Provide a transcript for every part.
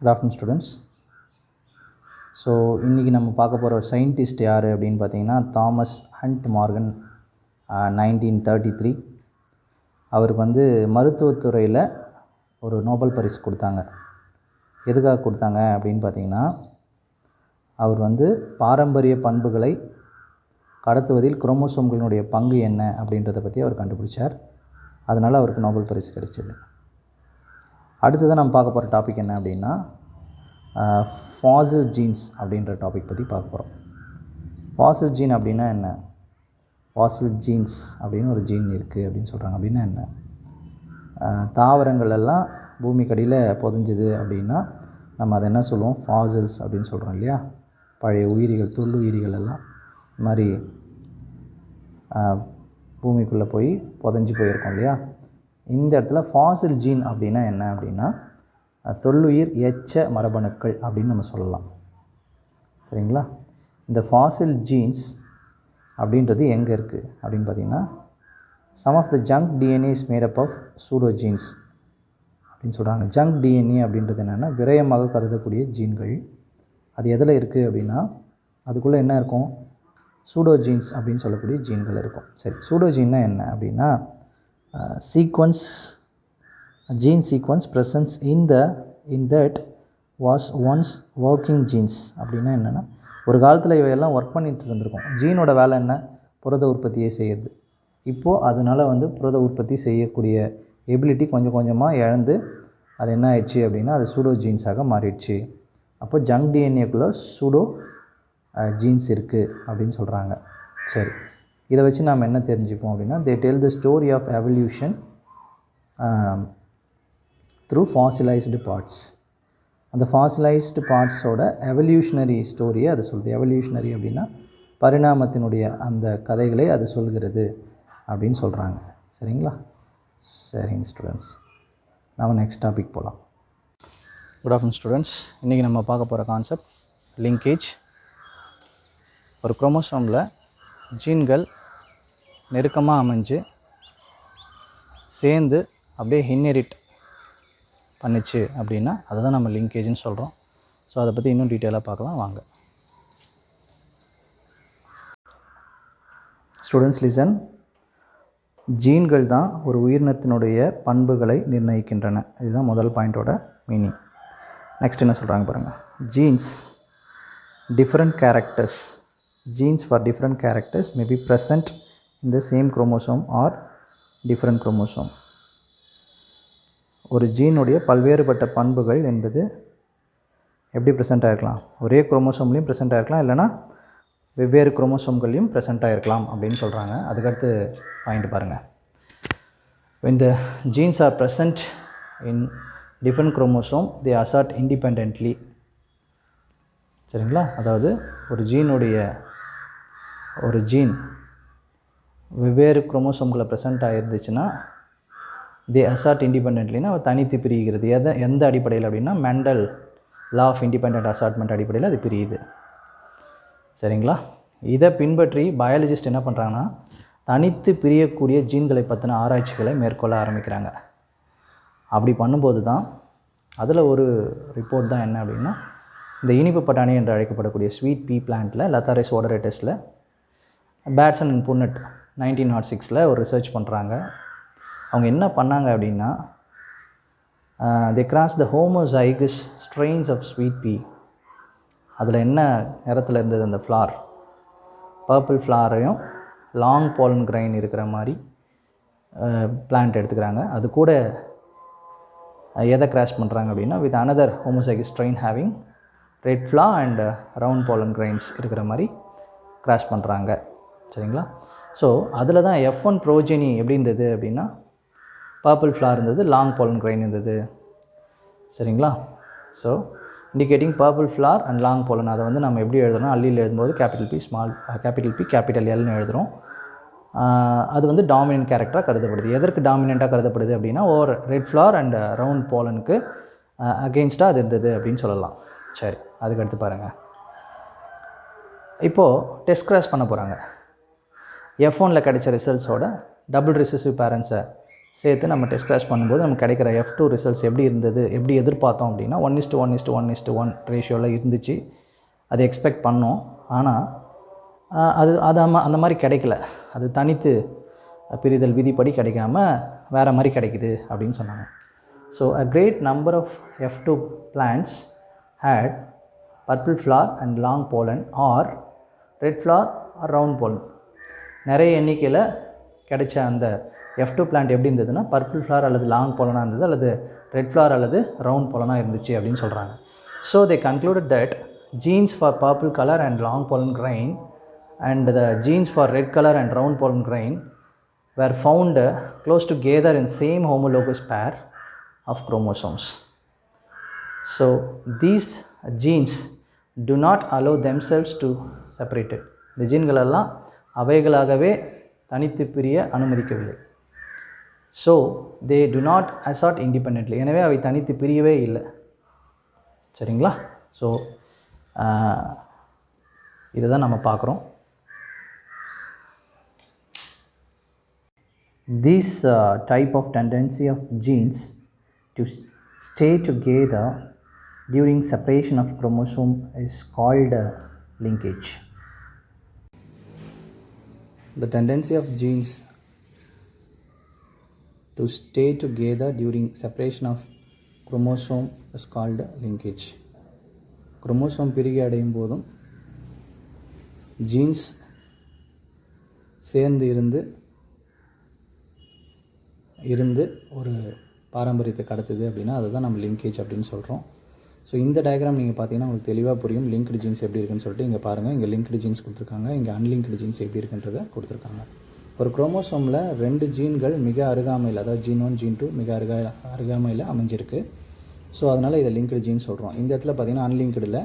Good afternoon students. So இன்றைக்கி நம்ம பார்க்க போகிற சயின்டிஸ்ட் யார் அப்படின்னு பார்த்தீங்கன்னா தாமஸ் ஹண்ட் மார்கன் 1933. அவருக்கு மருத்துவத்துறையில் ஒரு நோபல் பரிசு கொடுத்தாங்க. எதுக்காக கொடுத்தாங்க அப்படின்னு பார்த்தீங்கன்னா, அவர் பாரம்பரிய பண்புகளை கடத்துவதில் குரோமோசோம்களினுடைய பங்கு என்ன அப்படின்றத பற்றி அவர் கண்டுபிடிச்சார். அதனால் அவருக்கு நோபல் பரிசு கிடைச்சிது. அடுத்ததான் நம்ம பார்க்க போகிற டாபிக் என்ன அப்படின்னா ஃபாசில் ஜீன்ஸ் அப்படின்ற டாபிக் பற்றி பார்க்க போகிறோம். ஃபாசில் ஜீன் அப்படின்னா என்ன? ஃபாசில் ஜீன்ஸ் அப்படின்னு ஒரு ஜீன் இருக்குது அப்படின்னு சொல்கிறாங்க. அப்படின்னா என்ன? தாவரங்கள் எல்லாம் பூமிக்கடியில் புதைஞ்சிது அப்படின்னா நம்ம அதை என்ன சொல்லுவோம்? ஃபாசில்ஸ் அப்படின்னு சொல்கிறோம் இல்லையா? பழைய உயிரிகள், தொல்லுயிரிகள் எல்லாம் இந்த மாதிரி பூமிக்குள்ளே போய் புதைஞ்சி போயிருக்கோம் இல்லையா? இந்த இடத்துல ஃபாசில் ஜீன் அப்படின்னா என்ன அப்படின்னா தொல்லுயிர் எச்ச மரபணுக்கள் அப்படின்னு நம்ம சொல்லலாம். சரிங்களா? இந்த ஃபாசில் ஜீன்ஸ் அப்படின்றது எங்கே இருக்குது அப்படின்னு பார்த்திங்கன்னா, some of the junk DNA is made up of pseudo genes அப்படின்னு சொல்கிறாங்க. ஜங்க் டிஎன்ஏ அப்படின்றது என்னென்னா விரயமாக கருதக்கூடிய ஜீன்கள். அது எதில் இருக்குது அப்படின்னா, அதுக்குள்ளே என்ன இருக்கும்? சூடோ ஜீன்ஸ் அப்படின்னு சொல்லக்கூடிய ஜீன்கள் இருக்கும். சரி, சூடோ ஜீன்னா என்ன அப்படின்னா gene sequence presence in that was once working genes. அப்படின்னா என்னென்னா, ஒரு காலத்தில் இவையெல்லாம் ஒர்க் பண்ணிட்டு இருந்திருக்கும். ஜீனோட வேலை என்ன? புரத உற்பத்தியை செய்யுது. இப்போது அதனால் புரத உற்பத்தி செய்யக்கூடிய எபிலிட்டி கொஞ்சம் கொஞ்சமாக இழந்து அது என்ன ஆயிடுச்சு அப்படின்னா அது சூடோ ஜீன்ஸாக மாறிடுச்சு. அப்போ ஜங்க் டிஎன்ஏக்குள்ளே சூடோ ஜீன்ஸ் இருக்குது அப்படின்னு சொல்கிறாங்க. சரி, இதை வச்சு நாம் என்ன தெரிஞ்சுப்போம் அப்படின்னா, they tell the story of evolution through fossilized parts. அந்த ஃபாசிலைஸ்டு பார்ட்ஸோட எவல்யூஷனரி ஸ்டோரியை அது சொல்லுது. எவல்யூஷனரி அப்படின்னா பரிணாமத்தினுடைய அந்த கதைகளை அது சொல்கிறது அப்படின்னு சொல்கிறாங்க. சரிங்களா? சரிங்க ஸ்டூடெண்ட்ஸ், நம்ம நெக்ஸ்ட் டாபிக் போகலாம். Good afternoon students. இன்றைக்கி நம்ம பார்க்க போகிற கான்செப்ட் லிங்கேஜ். ஒரு குரோமோசோமில் ஜீன்கள் நெருக்கமாக அமைஞ்சு சேர்ந்து அப்படியே இன்ஹெரிட் பண்ணிச்சு அப்படின்னா அதை தான் நம்ம லிங்கேஜ்னு சொல்கிறோம். ஸோ அதை பற்றி இன்னும் டீட்டெயிலாக பார்க்கலாம் வாங்க. Students listen. ஜீன்கள் தான் ஒரு உயிரினத்தினுடைய பண்புகளை நிர்ணயிக்கின்றன. இதுதான் முதல் பாயிண்ட்டோட மீனிங். நெக்ஸ்ட் என்ன சொல்கிறாங்க பாருங்கள். Jeans different characters. Genes for different characters may be present in the same chromosome or different chromosome. ஒரு ஜீனுடைய பல்வேறுபட்ட பண்புகள் என்பது எப்படி ப்ரெசென்ட் ஆகிருக்கலாம்? ஒரே குரோமோசோம்லேயும் ப்ரெசென்ட் ஆகிருக்கலாம், இல்லைனா வெவ்வேறு குரோமோசோம்களையும் ப்ரெசென்ட் ஆகிருக்கலாம் அப்படின்னு சொல்கிறாங்க. அதுக்கடுத்து பாயிண்ட் பாருங்கள். when the genes are present in different chromosome they assert independently. சரிங்களா? அதாவது ஒரு ஜீன் வெவ்வேறு குரோமோசோம்களை ப்ரெசென்ட் ஆகிருந்துச்சுன்னா தே அசார்ட் இண்டிபெண்ட்லினா தனித்து பிரிகிறது. எந்த அடிப்படையில் அப்படின்னா Mendel law of independent assortment அடிப்படையில் அது பிரியுது. சரிங்களா? இதை பின்பற்றி பயாலஜிஸ்ட் என்ன பண்ணுறாங்கன்னா தனித்து பிரியக்கூடிய ஜீன்களை பற்றின ஆராய்ச்சிகளை மேற்கொள்ள ஆரம்பிக்கிறாங்க. அப்படி பண்ணும்போது தான் அதில் ஒரு ரிப்போர்ட் தான் என்ன அப்படின்னா, இந்த இனிப்பு பட்டாணி என்று அழைக்கப்படக்கூடிய ஸ்வீட் பீ பிளான்ட்டில் லத்தாரிஸ் ஓடரேட்டஸில் பேட்சன் அண்ட் புன்னட் 1906 ஒரு ரிசர்ச் பண்ணுறாங்க. அவங்க என்ன பண்ணாங்க அப்படின்னா they crossed the homozygous strains of sweet pea. அதில் என்ன நிறத்தில் இருந்தது? அந்த ஃப்ளார் பர்பிள் ஃப்ளாரையும் லாங் பாலன் கிரைன் இருக்கிற மாதிரி பிளான்ட் எடுத்துக்கிறாங்க. அது கூட எதை கிராஸ் பண்ணுறாங்க அப்படின்னா with another homozygous strain having red flower and round pollen grains இருக்கிற மாதிரி கிராஸ் பண்ணுறாங்க. சரிங்களா? ஸோ அதில் தான் F1 ப்ரோஜெனி எப்படி இருந்தது அப்படின்னா பர்பிள் ஃப்ளார் இருந்தது, லாங் பாலன் கிரைன் இருந்தது. சரிங்களா? So indicating purple flower and long pollen. அதை நம்ம எப்படி எழுதுறோம்? அல்லியில் எழுதும்போது capital P small capital P capital எல்னு எழுதுகிறோம். அது டாமினன்ட் கேரக்டராக கருதப்படுது. எதற்கு டாமினண்ட்டாக கருதப்படுது அப்படின்னா ஓர் ரெட் ஃப்ளார் அண்ட் ரவுண்ட் பாலனுக்கு அகெயின்ஸ்டாக அது இருந்தது அப்படின்னு சொல்லலாம். சரி, அதுக்கடுத்து பாருங்கள். இப்போது டெஸ்ட் கிராஸ் பண்ண போகிறாங்க. F1ல் கிடைச்ச ரிசல்ட்ஸோட டபுள் ரிசசிவ் பேரண்ட்ஸை சேர்த்து நம்ம டெஸ்ட் கிராஷ் பண்ணும்போது நமக்கு கிடைக்கிற F2 ரிசல்ட்ஸ் எப்படி இருந்தது, எப்படி எதிர்பார்த்தோம் அப்படின்னா 1:1:1:1 ரேஷியோவில் இருந்துச்சு. அது எக்ஸ்பெக்ட் பண்ணோம். ஆனால் அது அந்த மாதிரி கிடைக்கல. அது தனித்து பிரிதல் விதிப்படி கிடைக்காம வேறு மாதிரி கிடைக்குது அப்படின்னு சொன்னாங்க. So a great number of F2 plants had purple flower and long pollen or red flower or round pollen. நிறைய எண்ணிக்கையில் கிடைச்ச அந்த F2 பிளான்ட் எப்படி இருந்ததுன்னா பர்பிள் ஃப்ளவர் அல்லது லாங் போலனாக இருந்தது, அல்லது ரெட் ஃப்ளவர் அல்லது ரவுண்ட் போலனாக இருந்துச்சு அப்படின்னு சொல்கிறாங்க. So they concluded that genes for purple color and long pollen grain and the genes for red color and round pollen grain were found close together in same homologous pair of chromosomes. So these genes do not allow themselves to separate it. இந்த ஜீன்கள் எல்லாம் அவைகளாகவே தனித்து பிரிய அனுமதிக்கவில்லை. So they do not assort independently. எனவே அவை தனித்து பிரியவே இல்லை. சரிங்களா? ஸோ இதை தான் நம்ம பார்க்குறோம். This type of tendency of genes to stay together during separation of chromosome is called linkage. The tendency of genes to stay together during separation of chromosome is called linkage. Chromosome பிரிகை அடையும் போதும் jeans சேர்ந்து இருந்து ஒரு பாரம்பரியத்தை கடத்துது அப்படின்னா அதை தான் நம்ம லிங்கேஜ் அப்படின்னு சொல்கிறோம். ஸோ இந்த டயக்ராம் நீங்கள் பார்த்தீங்கன்னா உங்களுக்கு தெளிவாக புரியும் லிங்க்டு ஜீன்ஸ் எப்படி இருக்குன்னு சொல்லிட்டு. இங்கே பாருங்கள், இங்கே லிங்க்டு ஜீன்ஸ் கொடுத்துருக்காங்க, இங்கே அன்லிங்க்டு ஜீன்ஸ் எப்படி இருக்குன்றதை கொடுத்துருக்காங்க. ஒரு குரோமோசோமில் 2 ஜீன்கள் மிக அருகாமையில், அதாவது ஜீன் 1 ஜீன் 2 மிக அருகாமையில் அமைஞ்சிருக்கு. ஸோ அதனால் இதை லிங்க்டு ஜீன் சொல்கிறோம். இந்த இடத்துல பார்த்திங்கன்னா அன்லிங்க்டில்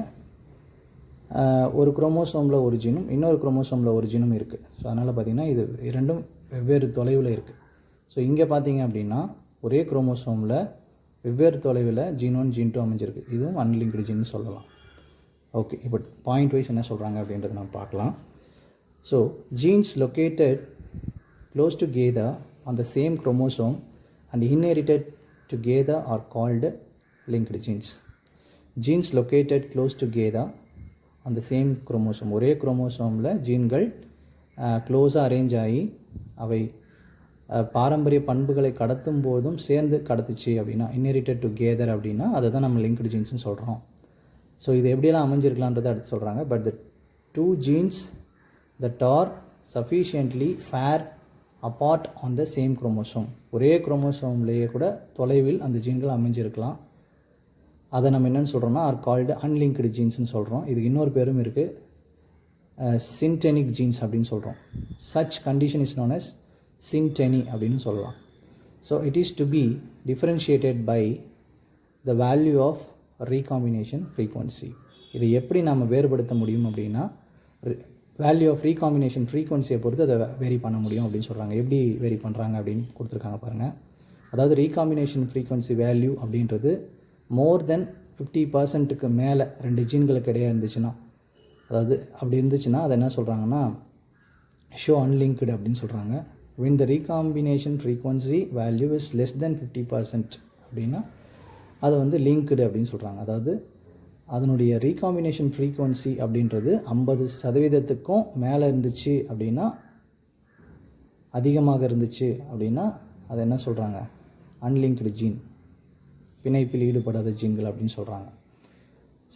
ஒரு குரோமோசோமில் ஒரு ஜீனும் இன்னொரு குரோமோசோமில் ஒரு ஜீனும் இருக்குது. ஸோ அதனால் பார்த்திங்கன்னா இது இரண்டும் வெவ்வேறு தொலைவில் இருக்குது. ஸோ இங்கே பார்த்தீங்க அப்படின்னா ஒரே குரோமோசோமில் வெவ்வேறு தொலைவில் ஜீன் 1 ஜீன் 2 அமைஞ்சிருக்கு. இதுவும் அன்லிங்க்டு ஜீன் சொல்லலாம். ஓகே, இப்போ பாயிண்ட் வைஸ் என்ன சொல்கிறாங்க அப்படின்றத நம்ம பார்க்கலாம். So jeans located close together on the same chromosome and inherited together are called linked genes. Genes located close together on the same chromosome, ஒரே குரோமோசோமில் ஜீன்கள் க்ளோஸாக அரேஞ்ச் ஆகி அவை பாரம்பரிய பண்புகளை கடத்தும் போதும் சேர்ந்து கடத்துச்சு அப்படின்னா இன்ஹெரிட்டட் டுகெதர் அப்படின்னா அதை தான் நம்ம லிங்க்டு ஜீன்ஸ்னு சொல்கிறோம். ஸோ இது எப்படியெல்லாம் அமைஞ்சிருக்கலான்றதை அடுத்து சொல்கிறாங்க. But the 2 genes that are sufficiently far apart on the same chromosome, ஒரே குரோமோசோம்லேயே கூட தொலைவில் அந்த ஜீன்கள் அமைஞ்சிருக்கலாம். அதை நம்ம என்னென்னு சொல்கிறோம்னா ஆர் கால்டு அன்லிங்க்டு ஜீன்ஸ்னு சொல்கிறோம். இதுக்கு இன்னொரு பேரும் இருக்குது, சின்டெனிக் ஜீன்ஸ் அப்படின்னு சொல்கிறோம். Such condition is known as synteny அப்படின்னு சொல்லலாம். So it is to be differentiated by the value of recombination frequency. இதை எப்படி நம்ம வேறுபடுத்த முடியும் அப்படின்னா வேல்யூ ஆஃப் ரீகாம்பினேஷன் ஃப்ரீக்வன்சியை பொறுத்து அதை வேரி பண்ண முடியும் அப்படின்னு சொல்கிறாங்க. எப்படி வேரி பண்ணுறாங்க அப்படின்னு கொடுத்துருக்காங்க பாருங்கள். அதாவது ரீகாம்பினேஷன் ஃப்ரீக்வன்சி வேல்யூ அப்படின்றது மோர் தென் 50% மேலே 2 ஜீன்களுக்கு இடையே இருந்துச்சுன்னா, அதாவது அப்படி இருந்துச்சுன்னா அதை என்ன சொல்கிறாங்கன்னா ஷோ அன்லிங்க்டு அப்படின்னு சொல்கிறாங்க. when the recombination frequency value is less than 50% அப்படின்னா அதை வந்து லிங்க்டு அப்படின்னு சொல்கிறாங்க. அதாவது அதனுடைய ரீகாம்பினேஷன் ஃப்ரீக்வன்சி அப்படின்றது 50%க்கும் மேலே இருந்துச்சு அப்படின்னா, அதிகமாக இருந்துச்சு அப்படின்னா அதை என்ன சொல்கிறாங்க அன்லிங்க்டு ஜீன், பிணைப்பில் ஈடுபடாத ஜீன்கள் அப்படின்னு சொல்கிறாங்க.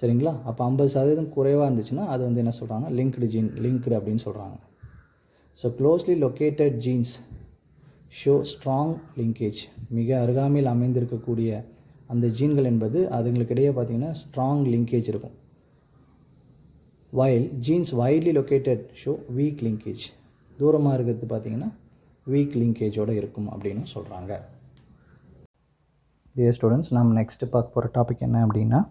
சரிங்களா? அப்போ 50% குறைவாக இருந்துச்சுன்னா அது வந்து என்ன சொல்கிறாங்க லிங்க்டு ஜீன், லிங்க்டு அப்படின்னு சொல்கிறாங்க. So closely located jeans show strong linkage, மிக அருகாமையில் அமைந்திருக்கக்கூடிய அந்த ஜீன்கள் என்பது அதுங்களுக்கிடையே பார்த்திங்கன்னா ஸ்ட்ராங் லிங்கேஜ் இருக்கும். While jeans widely located show week linkage, தூரமாக இருக்கிறது பார்த்திங்கன்னா வீக் லிங்கேஜோடு இருக்கும் அப்படின்னு சொல்கிறாங்க. டியர் ஸ்டூடெண்ட்ஸ், நம்ம நெக்ஸ்ட்டு பார்க்க போகிற டாபிக் என்ன அப்படின்னா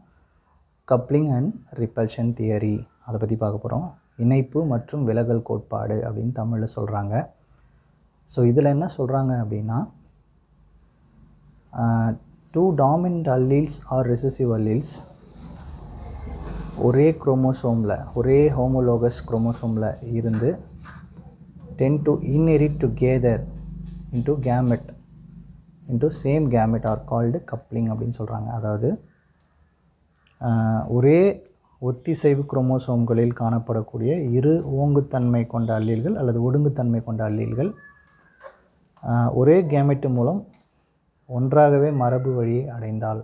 கப்ளிங் அண்ட் ரிப்பல்ஷன் தியரி. அதை பற்றி பார்க்க போகிறோம். இணைப்பு மற்றும் விலகல் கோட்பாடு அப்படின்னு தமிழில் சொல்கிறாங்க. ஸோ இதில் என்ன சொல்கிறாங்க அப்படின்னா 2 dominant alleles or recessive alleles ஒரே குரோமோசோமில், ஒரே ஹோமோலோகஸ் குரோமோசோமில் இருந்து tend to inherit together into gamete into same gamete are called coupling அப்படின்னு சொல்கிறாங்க. அதாவது ஒரே ஒத்திசைவு குரோமோசோம்களில் காணப்படக்கூடிய இரு ஓங்குத்தன்மை கொண்ட அல்லீல்கள் அல்லது ஒடுங்குத்தன்மை கொண்ட அல்லீல்கள் ஒரே கேமெட்டு மூலம் ஒன்றாகவே மரபு வழியை அடைந்தால்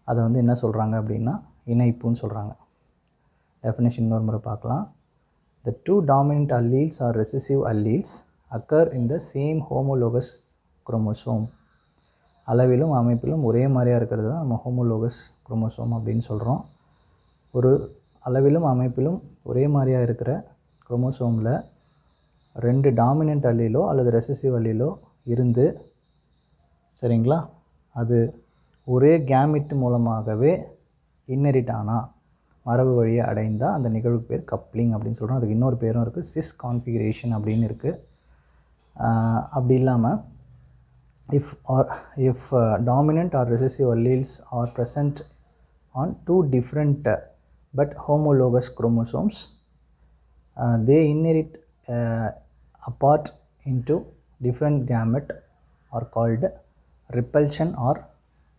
அதை வந்து என்ன சொல்கிறாங்க அப்படின்னா இணைப்புன்னு சொல்கிறாங்க. டெஃபினேஷன் இன்னொரு முறை பார்க்கலாம். The two dominant alleles or recessive alleles occur in the same homologous chromosome. அளவிலும் அமைப்பிலும் ஒரே மாதிரியாக இருக்கிறது தான் நம்ம ஹோமோலோகஸ் குரோமோசோம் அப்படின்னு சொல்கிறோம். ஒரு அளவிலும் அமைப்பிலும் ஒரே மாதிரியாக இருக்கிற குரோமோசோமில் 2 டாமினன்ட் அல்லீலோ அல்லது ரெசசிவ் அல்லீலோ இருந்து, சரிங்களா, அது ஒரே கேமிட் மூலமாகவே இன்னெரிட் ஆனால் மரபு வழியை அடைந்தால் அந்த நிகழ்வுக்கு பேர் கப்ளிங் அப்படின்னு சொல்கிறோம். அதுக்கு இன்னொரு பேரும் இருக்குது, சிஸ் கான்ஃபிகரேஷன் அப்படின்னு இருக்குது. அப்படி இல்லாமல் if dominant or recessive alleles are present on 2 different but homologous chromosomes, they inherit apart into different gamete are called repulsion or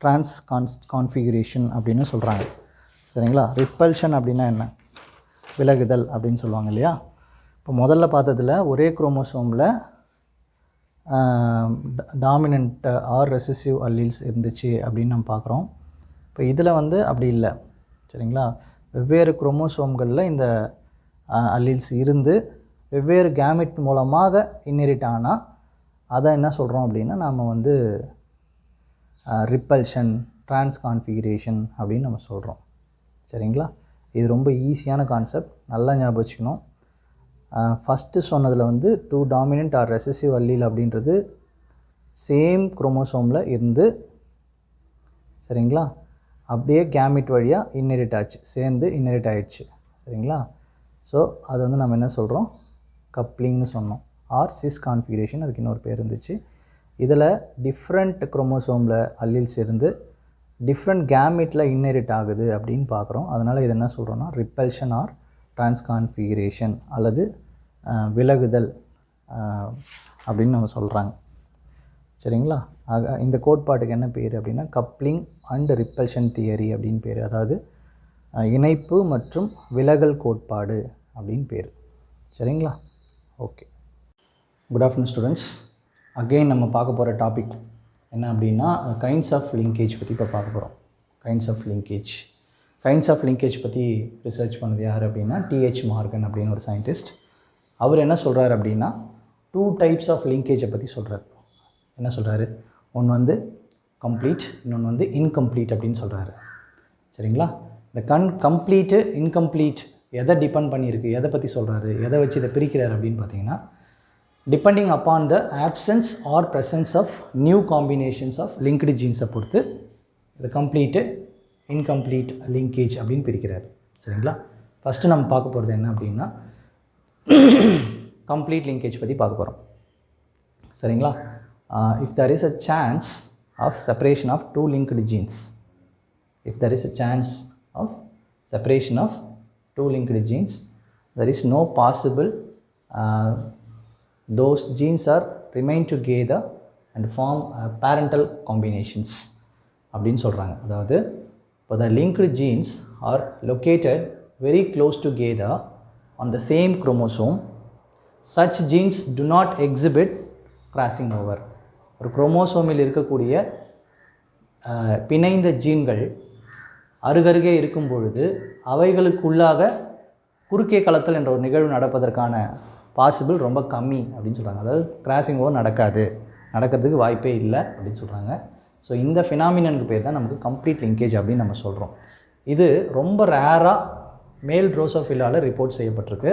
transconfiguration அப்படின்னு சொல்கிறாங்க. சரிங்களா? ரிப்பல்ஷன் அப்படின்னா என்ன? விலகுதல் அப்படின்னு சொல்லுவாங்க இல்லையா? இப்போ முதல்ல பார்த்ததில் ஒரே குரோமோசோமில் டாமினன்ட் ஆர் ரெசசிவ் அல்லீல்ஸ் இருந்துச்சு அப்படின்னு நம்ம பார்க்குறோம். இப்போ இதில் வந்து அப்படி இல்லை. சரிங்களா? வெவ்வேறு குரோமோசோம்களில் இந்த அல்லீல்ஸ் இருந்து வெவ்வேறு கேமெட் மூலமாக இன்னெரிட் ஆனால் அதை என்ன சொல்கிறோம் அப்படின்னா நாம் வந்து ரிப்பல்ஷன், டிரான்ஸ்கான்ஃபிகரேஷன் அப்படின்னு நம்ம சொல்கிறோம். சரிங்களா? இது ரொம்ப ஈஸியான கான்செப்ட், நல்லா ஞாபகம் வச்சுக்கணும். ஃபஸ்ட்டு சொன்னதில் வந்து 2 டாமினன்ட் ஆர் ரெசசிவ் அல்லீல் அப்படின்றது சேம் குரோமோசோமில் இருந்து, சரிங்களா, அப்படியே கேமிட் வழியாக இன்னெரிட் ஆச்சு, சேர்ந்து இன்னெரிட் ஆகிடுச்சு. சரிங்களா? ஸோ அது வந்து நம்ம என்ன சொல்கிறோம்? கப்ளிங்னு சொன்னோம். ஆர் சிஸ் கான்ஃபிகரேஷன், அதுக்கு இன்னொரு பேர் இருந்துச்சு. இதில் டிஃப்ரெண்ட் குரோமோசோமில் அல்லீல்ஸ் இருந்து டிஃப்ரெண்ட் கேமிட்டில் இன்னெரிட் ஆகுது அப்படின்னு பார்க்குறோம். அதனால் இது என்ன சொல்கிறோன்னா ரிப்பல்ஷன் ஆர் டிரான்ஸ்கான்ஃபிகரேஷன் அல்லது விலகுதல் அப்படின்னு நம்ம சொல்கிறாங்க. சரிங்களா? ஆக இந்த கோட்பாட்டுக்கு என்ன பேர் அப்படின்னா கப்ளிங் அண்ட் ரிப்பல்ஷன் தியரி அப்படின்னு பேர். அதாவது இணைப்பு மற்றும் விலகல் கோட்பாடு அப்படின்னு பேர். சரிங்களா? Okay. Good afternoon students. Again நம்ம பார்க்க போகிற டாபிக் என்ன அப்படின்னா கைண்ட்ஸ் ஆஃப் லிங்கேஜ் பற்றி இப்போ பார்க்க போகிறோம். கைண்ட்ஸ் ஆஃப் லிங்கேஜ் பற்றி ரிசர்ச் பண்ணது யார் அப்படின்னா டிஹெச் மார்கன் அப்படின்னு ஒரு சயின்டிஸ்ட். அவர் என்ன சொல்கிறார் அப்படின்னா 2 டைப்ஸ் ஆஃப் லிங்கேஜை பற்றி சொல்கிறார். என்ன சொல்கிறாரு? ஒன்று வந்து கம்ப்ளீட், இன்னொன்று வந்து இன்கம்ப்ளீட் அப்படின்னு சொல்கிறாரு. சரிங்களா? இந்த கம்ப்ளீட்டு இன்கம்ப்ளீட் எதை டிபெண்ட் பண்ணியிருக்கு, எதை பற்றி சொல்கிறாரு, எதை வச்சு இதை பிரிக்கிறார் அப்படின்னு பார்த்தீங்கன்னா depending upon the absence or presence of new combinations of linked ஜீன்ஸை பொறுத்து இது கம்ப்ளீட்டு இன்கம்ப்ளீட் லிங்கேஜ் அப்படின்னு பிரிக்கிறார். சரிங்களா? ஃபஸ்ட்டு நம்ம பார்க்க போகிறது என்ன அப்படின்னா கம்ப்ளீட் லிங்கேஜ் பற்றி பார்க்க போகிறோம். சரிங்களா? If there is a chance of separation of 2 linked genes, there is no possible those genes are remain together and form parental combinations அப்படின்னு சொல்கிறாங்க. அதாவது இப்போ the linked genes are located very close together on the same chromosome. Such genes do not exhibit crossing over. ஒரு குரோமோசோமில் இருக்கக்கூடிய பிணைந்த ஜீன்கள் அருகருகே இருக்கும் பொழுது அவைகளுக்குள்ளாக குறுக்கே கலத்தல் என்ற ஒரு நிகழ்வு நடப்பதற்கான பாசிபிள் ரொம்ப கம்மி அப்படின்னு சொல்கிறாங்க. அதாவது கிராசிங் ஓவர் நடக்கிறதுக்கு வாய்ப்பே இல்லை அப்படின்னு சொல்கிறாங்க. ஸோ இந்த ஃபினாமினனுக்கு பேர் தான் நமக்கு கம்ப்ளீட் லிங்கேஜ் அப்படின்னு நம்ம சொல்கிறோம். இது ரொம்ப ரேராக மேல் ட்ரோசோஃபிலாவில் ரிப்போர்ட் செய்யப்பட்டிருக்கு.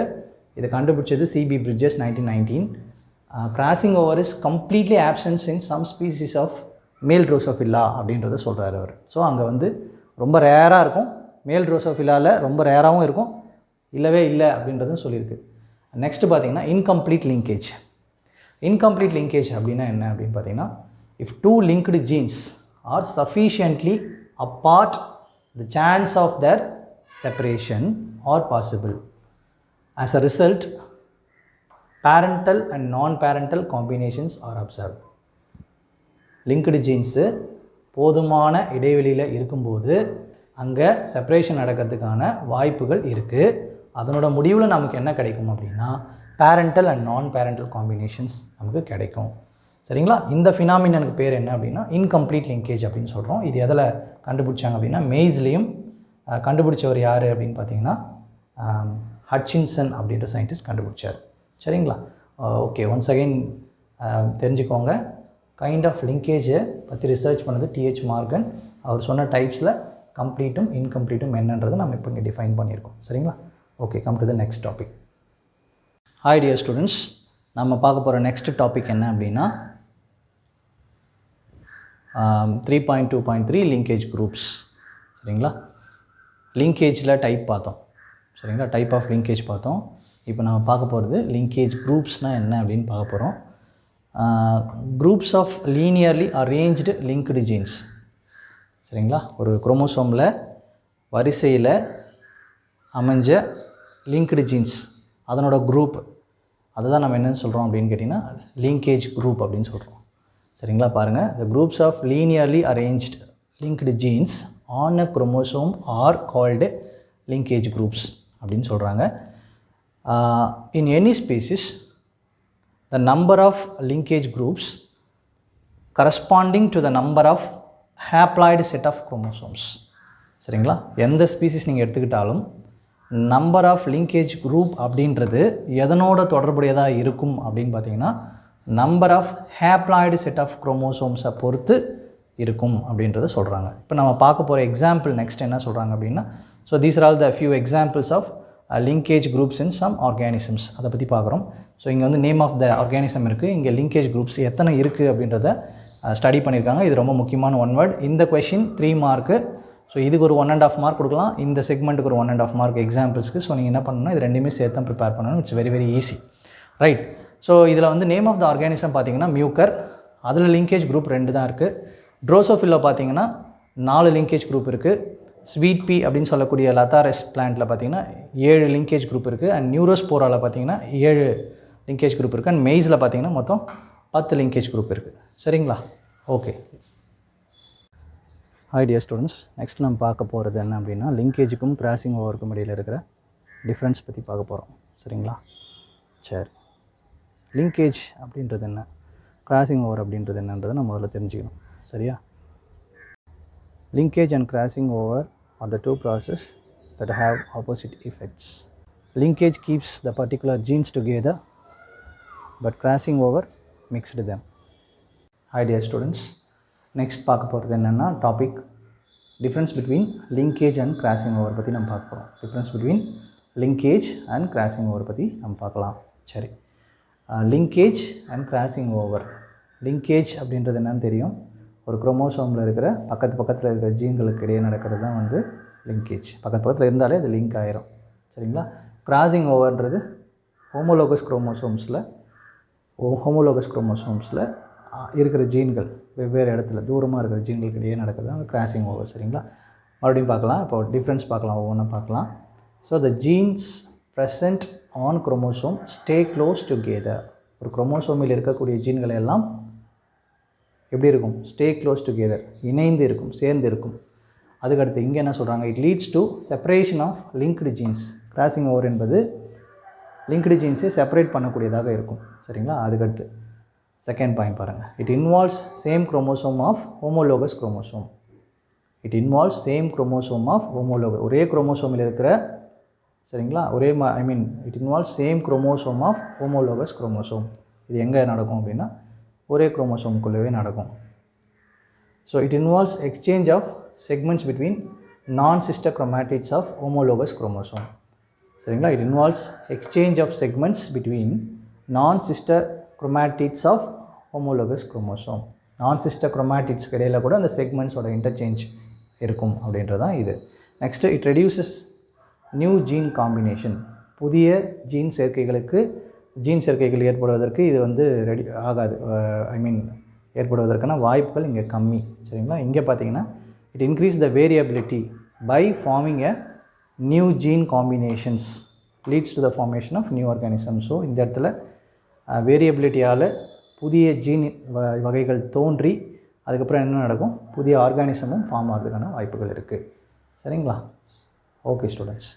இதை கண்டுபிடிச்சது C B Bridges 1919. Crossing over is completely absence in some species of male Drosophila அப்படின்றத சொல்கிறார் அவர். ஸோ அங்கே வந்து ரொம்ப ரேராக இருக்கும், மேல் ட்ரோசோஃபிலாவில் ரொம்ப ரேராகவும் இருக்கும், இல்லவே இல்லை அப்படின்றதும் சொல்லியிருக்கு. நெக்ஸ்ட்டு பார்த்திங்கன்னா இன்கம்ப்ளீட் லிங்கேஜ் அப்படின்னா என்ன அப்படின்னு பார்த்தீங்கன்னா if 2 linked genes are sufficiently apart, the chance of their separation are possible. As a result, parental and non-parental combinations are observed. Linked jeans போதுமான இடைவெளியில் இருக்கும்போது அங்கே செப்பரேஷன் நடக்கிறதுக்கான வாய்ப்புகள் இருக்குது. அதனோட முடிவில் நமக்கு என்ன கிடைக்கும் அப்படின்னா பேரண்டல் அண்ட் நான் பேரண்டல் காம்பினேஷன்ஸ் நமக்கு கிடைக்கும். சரிங்களா? இந்த ஃபினாமினனுக்கு பேர் என்ன அப்படின்னா இன்கம்ப்ளீட் லிங்கேஜ் அப்படின்னு சொல்கிறோம். இது எதில் கண்டுபிடிச்சாங்க அப்படின்னா மெய்ஸ்லேயும் கண்டுபிடிச்சவர் யார் அப்படின்னு பார்த்தீங்கன்னா ஹட்சின்சன் அப்படின்ற சயின்டிஸ்ட் கண்டுபிடிச்சார். சரிங்களா? ஓகே, ஒன்ஸ் அகெயின் தெரிஞ்சுக்கோங்க, கைண்ட் ஆஃப் லிங்கேஜை பற்றி ரிசர்ச் பண்ணது டிஹெச் மார்கன். அவர் சொன்ன டைப்ஸில் கம்ப்ளீட்டும் இன்கம்ப்ளீட்டும் என்னன்றதை நம்ம இப்போ இங்கே டிஃபைன் பண்ணியிருக்கோம். சரிங்களா? Okay, come to the next topic. Hi dear students, நம்ம பார்க்க போகிற நெக்ஸ்ட் டாபிக் என்ன அப்படின்னா 3.2.3 லிங்கேஜ் குரூப்ஸ். சரிங்களா? லிங்கேஜில் டைப் பார்த்தோம். சரிங்களா? டைப் ஆஃப் லிங்கேஜ் பார்த்தோம். இப்போ நம்ம பார்க்க போகிறது லிங்கேஜ் குரூப்ஸ்னால் என்ன அப்படின்னு பார்க்க போகிறோம். Groups of linearly arranged linked genes. சரிங்களா? ஒரு குரோமோசோமில் வரிசையில் அமைஞ்ச லிங்க்டு ஜீன்ஸ் அதனோட குரூப், அதுதான் நம்ம என்னென்னு சொல்கிறோம் அப்படின்னு கேட்டிங்கன்னா லிங்கேஜ் குரூப் அப்படின்னு சொல்கிறோம். சரிங்களா? பாருங்கள், the groups of linearly arranged linked genes on a chromosome are called linkage groups அப்படின்னு சொல்கிறாங்க. In any species, the number of linkage groups corresponding to the number of haploid set of chromosomes. சரிங்களா? எந்த species நீங்கள் எடுத்துக்கிட்டாலும் number of linkage group அப்படின்றது எதனோட தொடர்புடையதாக இருக்கும் அப்படின்னு பார்த்தீங்கன்னா number of haploid set of குரோமோசோம்ஸை பொறுத்து இருக்கும் அப்படின்றத சொல்கிறாங்க. இப்போ நம்ம பார்க்க போகிற எக்ஸாம்பிள் நெக்ஸ்ட் என்ன சொல்கிறாங்க அப்படின்னா, so these are all the few examples of linkage groups in some organisms. அதை பற்றி பார்க்குறோம். ஸோ இங்கே வந்து நேம் ஆஃப் த ஆர்கானிசம் இருக்குது, இங்கே லிங்கேஜ் குரூப்ஸ் எத்தனை இருக்குது அப்படின்றத ஸ்டடி பண்ணியிருக்காங்க. இது ரொம்ப முக்கியமான ஒன் வேர்ட். இந்த கொஷின் 3 மார்க்கு. ஸோ இதுக்கு ஒரு 1.5 மார்க் கொடுக்கலாம், இந்த செக்மெண்ட்டுக்கு ஒரு 1.5 மார்க் எக்ஸாம்பிள்ஸ்க்கு. ஸோ நீங்கள் என்ன பண்ணணும், இது ரெண்டுமே சேர்த்து தான் ப்ரிப்பேர் பண்ணணும். It's very very easy, right? So இதில் வந்து நேம் ஆஃப் த ஆர்கானிசம் பார்த்தீங்கன்னா மியூக்கர், அதில் லிங்கேஜ் குரூப் 2 தான் இருக்குது. ட்ரோசோஃபிலில் பார்த்தீங்கன்னா 4 லிங்கேஜ் குரூப் இருக்குது. ஸ்வீட் பீ அப்படின்னு சொல்லக்கூடிய லத்தாரஸ் பிளான்ட்டில் பார்த்தீங்கன்னா 7 லிங்கேஜ் குரூப் இருக்குது. அண்ட் நியூரோஸ்போராவில் பார்த்தீங்கன்னா 7 லிங்கேஜ் குரூப் இருக்குது. அண்ட் மெய்ஸில் பார்த்தீங்கன்னா மொத்தம் 10 லிங்கேஜ் குரூப் இருக்குது. சரிங்களா? Okay. Hi dear students, next நம்ம பார்க்க போகிறது என்ன அப்படின்னா லிங்கேஜுக்கும் கிராசிங் ஓவருக்கும் இடையில் இருக்கிற டிஃப்ரென்ஸ் பற்றி பார்க்க போகிறோம். சரிங்களா? சரி, லிங்கேஜ் அப்படின்றது என்ன, கிராசிங் ஓவர் அப்படின்றது என்னன்றதை நம்ம முதல்ல தெரிஞ்சுக்கணும். சரியா? Linkage and crossing over R the 2 processes that have opposite effects. Linkage keeps the particular genes together, but crossing over mixed them. Hi dear students, next பார்க்க போகிறது என்னென்னா topic difference between linkage and crossing over பற்றி நம்ம பார்க்க போகிறோம். Difference between linkage and crossing over பற்றி நம்ம பார்க்கலாம். சரி, linkage and crossing over. Linkage அப்படின்றது என்னன்னு தெரியும், ஒரு குரோமோசோமில் இருக்கிற பக்கத்தில் இருக்கிற ஜீன்களுக்கு இடையே நடக்கிறது தான் வந்து லிங்கேஜ். பக்கத்தில் இருந்தாலே அது லிங்க் ஆயிரும். சரிங்களா? கிராசிங் ஓவர்ன்றது ஹோமோலோகஸ் குரோமோசோம்ஸில் இருக்கிற ஜீன்கள் வெவ்வேறு இடத்துல தூரமாக இருக்கிற ஜீன்களுக்கு இடையே நடக்கிறது தான் கிராசிங் ஓவர். சரிங்களா? மறுபடியும் பார்க்கலாம். இப்போ டிஃப்ரென்ஸ் பார்க்கலாம், ஒவ்வொன்றா பார்க்கலாம். So the genes present on chromosome stay close together. ஒரு குரோமோசோமில் இருக்கக்கூடிய ஜீன்கள் எல்லாம் எப்படி இருக்கும், ஸ்டே க்ளோஸ் டுகெதர், இணைந்து இருக்கும், சேர்ந்து இருக்கும். அதுக்கடுத்து இங்கே என்ன சொல்கிறாங்க, it leads to separation of linked genes. Crossing over என்பது லிங்க்டு ஜீன்ஸை செப்பரேட் பண்ணக்கூடியதாக இருக்கும். சரிங்களா? அதுக்கடுத்து செகண்ட் பாயிண்ட் பாருங்கள், it involves same chromosome of homologous chromosome. It involves same chromosome of homologous, ஒரே குரோமோசோமில் இருக்கிற, சரிங்களா, ஒரே it involves same chromosome of homologous chromosome. இது எங்கே நடக்கும் அப்படின்னா ஒரே குரோமோசோமுக்குள்ளவே நடக்கும். So it involves exchange of segments between non sister chromatids of homologous chromosome. சரிங்களா? It involves exchange of segments between non sister chromatids of homologous chromosome. Non sister குரோமேட்டிட்ஸ்க்கு இடையில் கூட அந்த செக்மெண்ட்ஸோட இன்டர்சேஞ்ச் இருக்கும் அப்படின்றது தான் இது. Next it reduces new gene combination. புதிய ஜீன் சேர்க்கைகள் ஏற்படுவதற்கு இது வந்து ரெடி ஆகாது, ஏற்படுவதற்கான வாய்ப்புகள் இங்கே கம்மி. சரிங்களா? இங்கே பார்த்தீங்கன்னா it increase the variability by forming a new gene combinations leads to the formation of new organism. So இந்த இடத்துல வேரியபிலிட்டியால் புதிய ஜீன் வகைகள் தோன்றி அதுக்கப்புறம் என்ன நடக்கும், புதிய ஆர்கானிசமும் ஃபார்ம் ஆகிறதுக்கான வாய்ப்புகள் இருக்குது. சரிங்களா? Okay students.